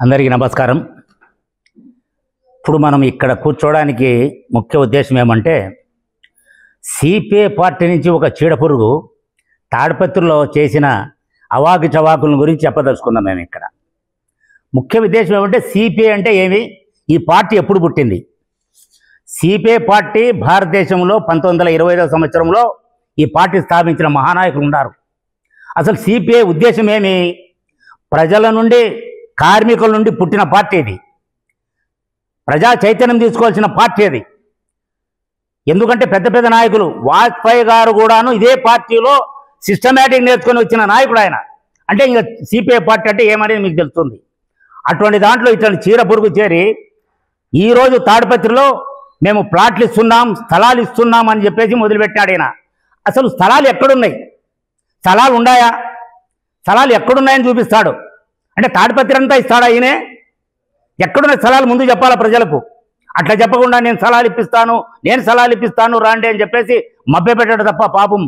అందరికీ నమస్కారం. ఇప్పుడు మనం ఇక్కడ కూర్చోవడానికి ముఖ్య ఉద్దేశం ఏమంటే, సిపిఐ పార్టీ నుంచి ఒక చీడపురుగు తాడిపత్రిలో చేసిన అవాకు చవాకుల గురించి చెప్పదలుచుకున్నాం. మేము ఇక్కడ ముఖ్య ఉద్దేశం ఏమంటే, సిపిఐ అంటే ఏమి, ఈ పార్టీ ఎప్పుడు పుట్టింది? సిపిఐ పార్టీ భారతదేశంలో 1925వ సంవత్సరంలో ఈ పార్టీ స్థాపించిన మహానాయకులు ఉన్నారు. అసలు సిపిఐ ఉద్దేశం ఏమి? ప్రజల నుండి, కార్మికుల నుండి పుట్టిన పార్టీ ఇది. ప్రజా చైతన్యం తీసుకోవాల్సిన పార్టీ అది. ఎందుకంటే పెద్ద పెద్ద నాయకులు, వాజ్పేయి గారు కూడాను ఇదే పార్టీలో సిస్టమేటిక్ నేర్చుకొని వచ్చిన నాయకుడు ఆయన. అంటే ఇంకా సిపిఐ పార్టీ అంటే ఏమనేది మీకు తెలుస్తుంది. అటువంటి దాంట్లో ఇట్లాంటి చీడపురుగు చేరి ఈరోజు తాడిపత్రిలో మేము ప్లాట్లు ఇస్తున్నాం, స్థలాలు ఇస్తున్నాం అని చెప్పేసి మొదలుపెట్టాడు ఆయన. అసలు స్థలాలు ఎక్కడున్నాయి? స్థలాలు ఉన్నాయా? స్థలాలు ఎక్కడున్నాయని చూపిస్తాడు. అంటే తాడిపత్రి అంతా ఇస్తాడా ఈయనే? ఎక్కడున్న స్థలాలు ముందు చెప్పాలా ప్రజలకు. అట్లా చెప్పకుండా నేను స్థలాలు ఇప్పిస్తాను రాండి అని చెప్పేసి మభ్యపెట్టాడు తప్ప, పాపం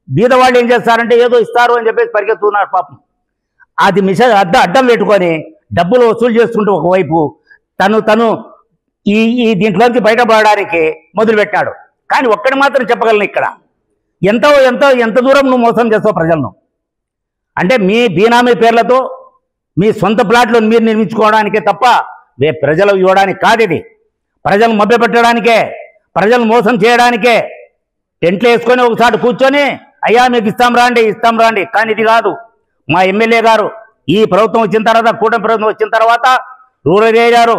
బీదవాళ్ళు ఏం చేస్తారంటే ఏదో ఇస్తారు అని చెప్పేసి పరిగెత్తున్నారు పాపం. అది అడ్డం పెట్టుకొని డబ్బులు వసూలు చేసుకుంటూ ఒకవైపు తను ఈ దీంట్లోంచి బయటపడడానికి మొదలుపెట్టాడు. కానీ ఒక్కటి మాత్రం చెప్పగలను, ఇక్కడ ఎంత దూరం నువ్వు మోసం చేస్తావు ప్రజలను. అంటే మీ బీనామీ పేర్లతో మీ సొంత ప్లాట్లు మీరు నిర్మించుకోవడానికే తప్ప ప్రజలు ఇవ్వడానికి కాదు. ఇది ప్రజలు మభ్యపెట్టడానికే, ప్రజలు మోసం చేయడానికే. టెంట్లు వేసుకొని ఒకసారి కూర్చొని అయ్యా మీకు ఇస్తాం రాండి. కానీ ఇది కాదు. మా ఎమ్మెల్యే గారు ఈ ప్రభుత్వం వచ్చిన తర్వాత, కూటమి ప్రభుత్వం వచ్చిన తర్వాత రూరల్ ఏరియాలో,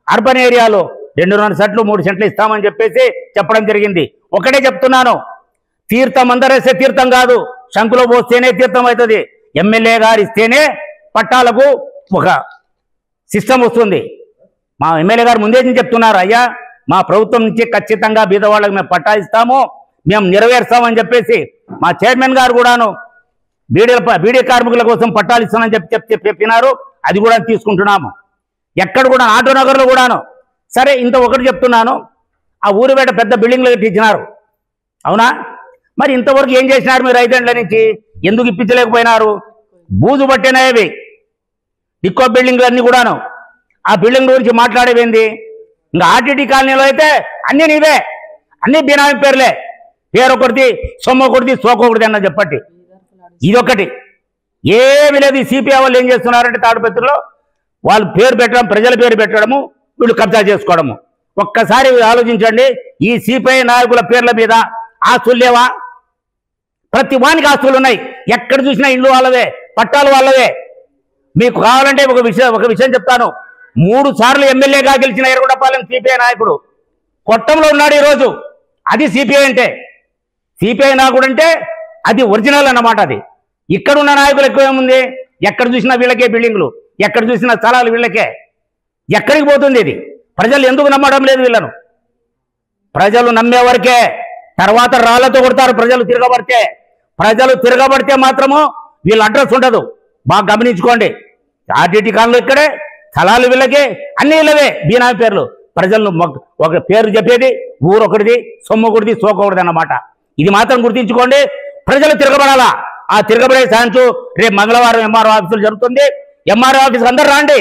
అర్బన్ ఏరియాలో 2 సెంట్లు 3 సెంట్లు ఇస్తామని చెప్పేసి చెప్పడం జరిగింది. ఒకటే చెప్తున్నాను, తీర్థం అందరేస్తే తీర్థం కాదు, శంకులో పోస్తేనే తీర్థం అవుతుంది. ఎమ్మెల్యే గారు ఇస్తేనే పట్టాలకు ఒక సిస్టమ్ వస్తుంది. మా ఎమ్మెల్యే గారు ముందే చెప్తున్నారు, అయ్యా మా ప్రభుత్వం నుంచి ఖచ్చితంగా బీదవాళ్ళకి మేము పట్టా ఇస్తాము, మేము నెరవేరుస్తామని చెప్పేసి మా చైర్మన్ గారు కూడాను బీడీ కార్మికుల కోసం పట్టాలు ఇస్తామని చెప్పినారు. అది కూడా తీసుకుంటున్నాము. ఎక్కడ కూడా ఆటో నగర్లో కూడాను. సరే, ఇంత ఒకటి చెప్తున్నాను, ఆ ఊరు బయట పెద్ద బిల్డింగ్లు కట్టించినారు, అవునా? మరి ఇంతవరకు ఏం చేసినారు మీరు 5 ఏళ్ల నుంచి? ఎందుకు ఇప్పించలేకపోయినారు? బూజు పట్టినాయి డిక్కో బిల్డింగ్లు అన్నీ కూడాను. ఆ బిల్డింగ్ గురించి మాట్లాడేవేంది? ఇంకా ఆర్టీటీ కాలనీలో అయితే అన్నీ నీవే, అన్నీ బినామీ పేర్లే. పేరు ఒకటిది, సొమ్ము ఒకటిది, సోకొకటిది అన్న చెప్పట్టి. ఇదొకటి ఏమి లేదు. ఈ సిపిఐ వాళ్ళు ఏం చేస్తున్నారంటే తాడిపత్రిలో వాళ్ళు పేరు పెట్టడం, ప్రజల పేరు పెట్టడము, వీళ్ళు కబ్జా చేసుకోవడము. ఒక్కసారి ఆలోచించండి, ఈ సిపిఐ నాయకుల పేర్ల మీద ఆస్తులు లేవా? ప్రతి వానికి ఆస్తులు ఉన్నాయి. ఎక్కడ చూసినా ఇళ్ళు వాళ్ళవే, పట్టాలు వాళ్ళవే. మీకు కావాలంటే ఒక విషయం చెప్తాను. 3 సార్లు ఎమ్మెల్యేగా గెలిచిన ఎర్రగొండపాలెం సిపిఐ నాయకుడు కొట్టంలో ఉన్నాడు ఈరోజు. అది సిపిఐ అంటే. సిపిఐ నాయకుడు అంటే అది ఒరిజినల్ అన్నమాట. అది ఇక్కడున్న నాయకులు ఎక్కువ ఏముంది? ఎక్కడ చూసినా వీళ్ళకే బిల్డింగ్లు, ఎక్కడ చూసినా స్థలాలు వీళ్ళకే. ఎక్కడికి పోతుంది ఇది? ప్రజలు ఎందుకు నమ్మడం లేదు వీళ్ళను? ప్రజలు నమ్మే వరకే, తర్వాత రాళ్లతో కొడతారు. ప్రజలు తిరగబడితే మాత్రము వీళ్ళ అడ్రస్ ఉండదు. బాగా గమనించుకోండి. ఆర్టీటీ కాలంలో ఇక్కడే, స్థలాలు వీళ్ళకే, అన్ని వీళ్ళవే, బీనామీ పేర్లు. ప్రజలను ఒక పేరు చెప్పేది ఊరు ఒకటిది, సొమ్ము ఒకటిది, సోకొకటిది అన్నమాట. ఇది మాత్రం గుర్తించుకోండి. ప్రజలు తిరగబడాలా. ఆ తిరగబడే ఛాన్స్ రేపు మంగళవారం ఎంఆర్ఓ ఆఫీసులు జరుగుతుంది. ఎంఆర్ఓ ఆఫీస్కి అందరూ రాండి.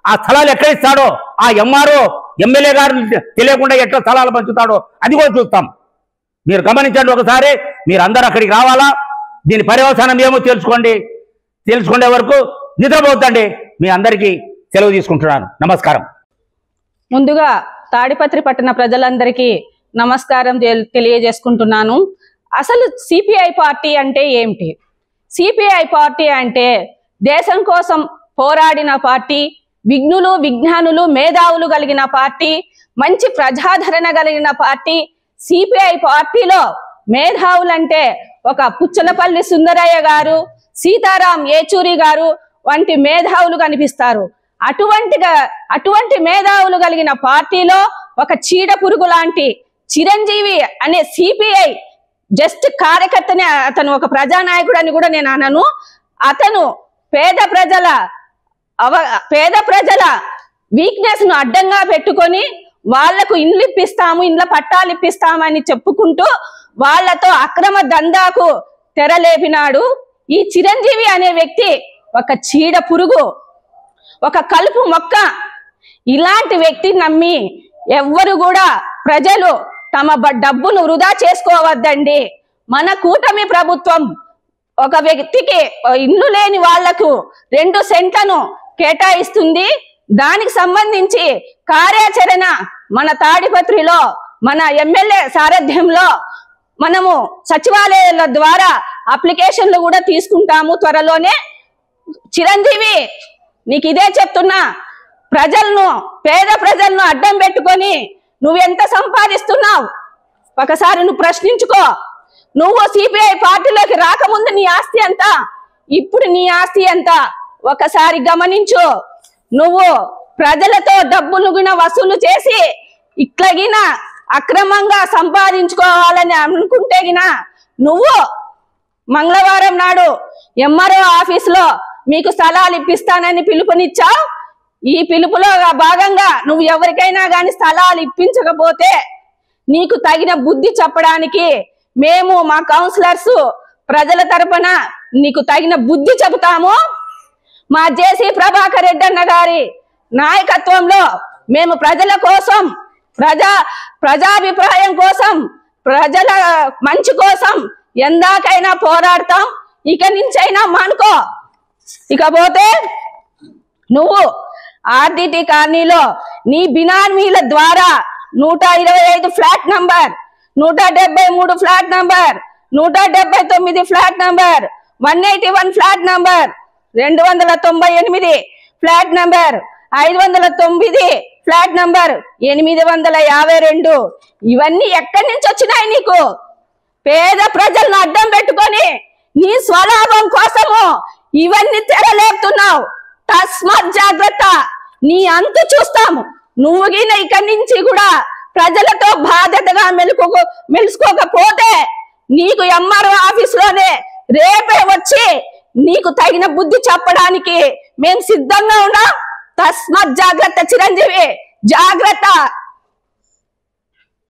ఆ స్థలాలు ఎక్కడ ఇస్తాడో, ఆ ఎంఆర్ఓ ఎమ్మెల్యే గారు తెలియకుండా ఎట్లా స్థలాలు పంచుతాడో అది కూడా చూస్తాం. మీరు గమనించండి ఒకసారి. మీరు అందరూ అక్కడికి రావాలా. దీని పర్యవసానం ఏమో తెలుసుకునే వరకు నిద్రపోతండి. మీ అందరికీ సెలవు తీసుకుంటున్నాను. నమస్కారం. ముందుగా తాడిపత్రి పట్టణ ప్రజలందరికీ నమస్కారం తెలియజేసుకుంటున్నాను. అసలు సిపిఐ పార్టీ అంటే ఏమిటి? సిపిఐ పార్టీ అంటే దేశం కోసం పోరాడిన పార్టీ, విజ్ఞానులు మేధావులు కలిగిన పార్టీ, మంచి ప్రజాదరణ కలిగిన పార్టీ. సిపిఐ పార్టీలో మేధావులంటే ఒక పుచ్చలపల్లి సుందరయ్య గారు, సీతారాం ఏచూరి గారు వంటి మేధావులు కనిపిస్తారు. అటువంటి మేధావులు కలిగిన పార్టీలో ఒక చీడపురుగు లాంటి చిరంజీవి అనే సిపిఐ జస్ట్ కార్యకర్తనే. అతను ఒక ప్రజానాయకుడు అని కూడా నేను అనను. అతను పేద ప్రజల వీక్నెస్ ను అడ్డంగా పెట్టుకొని వాళ్లకు ఇండ్లు ఇప్పిస్తాము, ఇండ్ల పట్టాలు ఇప్పిస్తామని చెప్పుకుంటూ వాళ్లతో అక్రమ దందాకు తెరలేపినాడు. ఈ చిరంజీవి అనే వ్యక్తి ఒక చీడ పురుగు. ఒక కలుపు మొక్క. ఇలాంటి వ్యక్తిని నమ్మి ఎవ్వరు కూడా ప్రజలు తమ డబ్బును వృధా చేసుకోవద్దండి. మన కూటమి ప్రభుత్వం ఒక వ్యక్తికి ఇల్లు లేని వాళ్లకు 2 సెంట్లను కేటాయిస్తుంది. దానికి సంబంధించి కార్యాచరణ మన తాడిపత్రిలో మన ఎమ్మెల్యే సారథ్యంలో మనము సచివాలయాల ద్వారా అప్లికేషన్లు కూడా తీసుకుంటాము త్వరలోనే. చిరంజీవి, నీకు ఇదే చెప్తున్నా, పేద ప్రజలను అడ్డం పెట్టుకొని నువ్వెంత సంపాదిస్తున్నావు ఒకసారి నువ్వు ప్రశ్నించుకో. నువ్వు సిపిఐ పార్టీలోకి రాకముందు నీ ఆస్తి ఎంత, ఇప్పుడు నీ ఆస్తి ఎంత ఒకసారి గమనించు. నువ్వు ప్రజలతో డబ్బులు గిన వసూలు చేసి ఇట్లగిన అక్రమంగా సంపాదించుకోవాలని అనుకుంటే గిన నువ్వు మంగళవారం నాడు ఎంఆర్ఓ ఆఫీసులో మీకు స్థలాలు ఇప్పిస్తానని పిలుపునిచ్చావు. ఈ పిలుపులో భాగంగా నువ్వు ఎవరికైనా గాని స్థలాలు ఇప్పించకపోతే నీకు తగిన బుద్ధి చెప్పడానికి మేము మా కౌన్సిలర్స్ ప్రజల తరపున నీకు తగిన బుద్ధి చెబుతాము. మా జేసీ ప్రభాకర్ రెడ్డి అన్న గారి నాయకత్వంలో మేము ప్రజల కోసం, ప్రజాభిప్రాయం కోసం, ప్రజల మంచి కోసం ఎందాకైనా పోరాడతాం. ఇక నుంచైనా మానుకో. ఇకపోతే నువ్వు ఆర్డిటి కాలనీలో నీ బినామీల ద్వారా 125 flat number, 173 flat number, 179 flat number, 181 flat number, 298 flat number, 509 flat number, 852 ఇవన్నీ ఎక్కడి నుంచి వచ్చినాయి నీకు? పేద ప్రజలను అడ్డం పెట్టుకొని నీ స్వలాభం కోసము ఇవన్నీ తెరలేపుతున్నావు. తస్మాత్ జాగ్రత్త, నీ అంతు చూస్తాము. నువ్వు గిన ఇక్కడి నుంచి కూడా ప్రజలతో బాధ్యతగా మెలుసుకోకపోతే నీకు ఎంఆర్ఓ ఆఫీసులోనే రేపే వచ్చి నీకు తగిన బుద్ధి చెప్పడానికి మేము సిద్ధంగా ఉన్నాం. తస్మాత్ జాగ్రత్త చిరంజీవి, జాగ్రత్త.